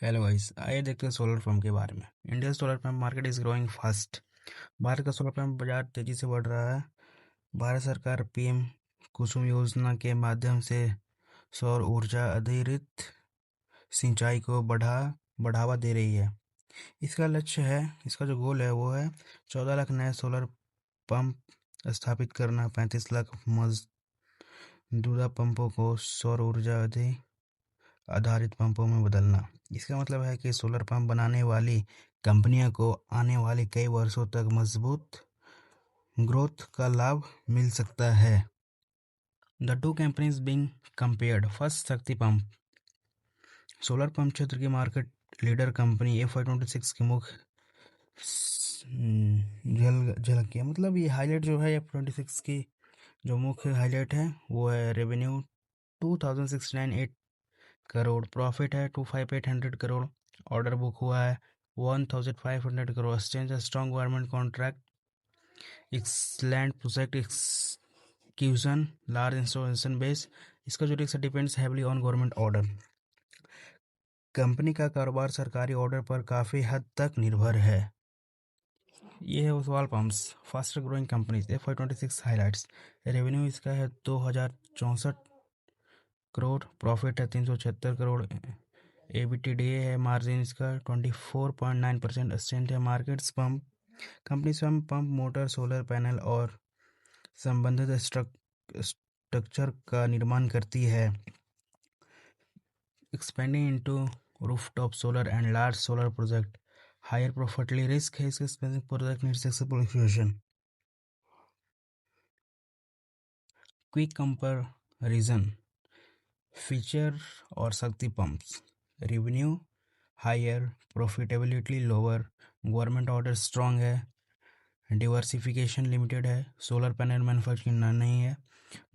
Hello guys, आइए देखते हैं सोलर पंप के बारे में। India solar pump market is growing fast. Bharat का सोलर पंप बाजार तेजी से बढ़ रहा है। भारत सरकार पीएम कुसुम योजना के माध्यम से सौर ऊर्जा आधारित सिंचाई को बढ़ावा दे रही है। इसका लक्ष्य है, इसका जो गोल है वो है 14 लाख नए सोलर पंप स्थापित करना, 35 लाख मौजूदा पंपों को सौर ऊर्जा आधारित पंपों में बदलना। इसका मतलब है कि सोलर पंप बनाने वाली कंपनियों को आने वाले कई वर्षों तक मजबूत ग्रोथ का लाभ मिल सकता है। The two companies being compared. First, शक्ति पंप। सोलर पंप क्षेत्र की मार्केट लीडर कंपनी FY26 की मुख्य झलक है, मतलब ये हाईलाइट जो है F26 की जो मुख्य हाईलाइट है वो है रेवेन्यू 2698 करोड़, प्रॉफिट है 25800 करोड़, ऑर्डर बुक हुआ है 1500 crore, exchange strong government contract, excellent project execution, large installation base. इसका जो risk depends heavily on government order. Company का कारोबार सरकारी ऑर्डर पर काफ़ी हद तक निर्भर है। ये है Oswal pumps, faster growing companies. FY26 highlights. Revenue इसका है 2064 करोड़, प्रॉफिट है 376 करोड़, EBITDA है, मार्जिन इसका 24.9%, स्ट्रेंथ है मार्केट्स पंप। कंपनी स्वयं पंप, मोटर, सोलर पैनल और संबंधित स्ट्रक्चर का निर्माण करती है। Expanding into rooftop solar and large solar project. Higher profitably risk है इसके specific project need successful execution. Quick comparison feature और Shakti pumps. Revenue higher, profitability lower, government order strong है, डिवर्सिफिकेशन लिमिटेड है, सोलर पैनल मैन्युफैक्चरिंग नहीं है,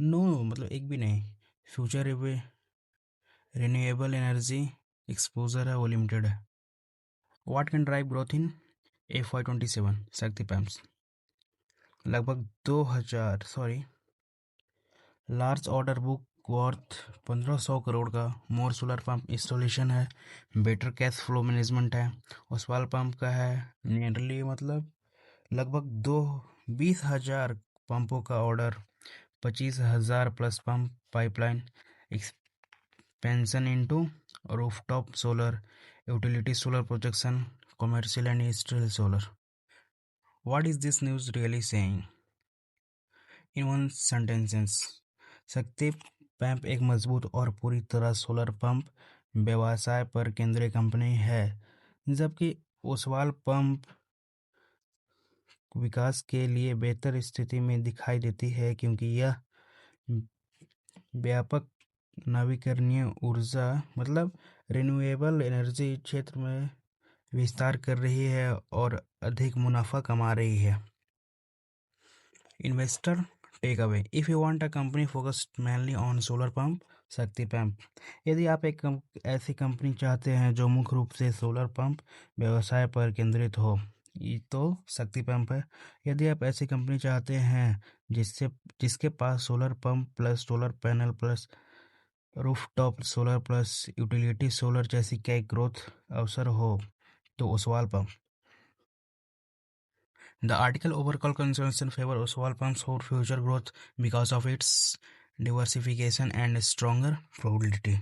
no मतलब एक भी नहीं। फ्यूचर रिन्यूएबल एनर्जी एक्सपोजर है वो लिमिटेड है। What can drive growth in FY27 शक्ति पंप्स। लगभग 2000 large order book worth 1500 crore का, मोर सोलर पंप इंस्टॉलेशन है, बेटर कैश फ्लो मैनेजमेंट है। ओसवाल पंप का है नियरली मतलब लगभग 20,000 पंपों का order, 25,000 plus pump pipeline, expansion into rooftop solar, utility solar projection, commercial and industrial solar. What is this news really saying? In one sentences, शक्ति pump एक मजबूत और पूरी तरह सोलर पंप व्यवसाय पर केंद्रित कंपनी है, जबकि ओसवाल पंप विकास के लिए बेहतर स्थिति में दिखाई देती है क्योंकि यह व्यापक नवीकरणीय ऊर्जा मतलब रिन्यूएबल एनर्जी क्षेत्र में विस्तार कर रही है और अधिक मुनाफा कमा रही है। Investor take away. If you want a company focused mainly on solar pump, Shakti pump. यदि आप एक ऐसी कंपनी चाहते हैं जो मुख्य रूप से सोलर पंप व्यवसाय पर केंद्रित हो, तो शक्ति पंप है। यदि आप ऐसी कंपनी चाहते हैं जिसके पास solar pump plus solar panel plus rooftop solar plus utility solar जैसी कई ग्रोथ अवसर हो, तो Oswal pump. The article overall concerns in favor of Oswald Pump's for future growth because of its diversification and stronger profitability.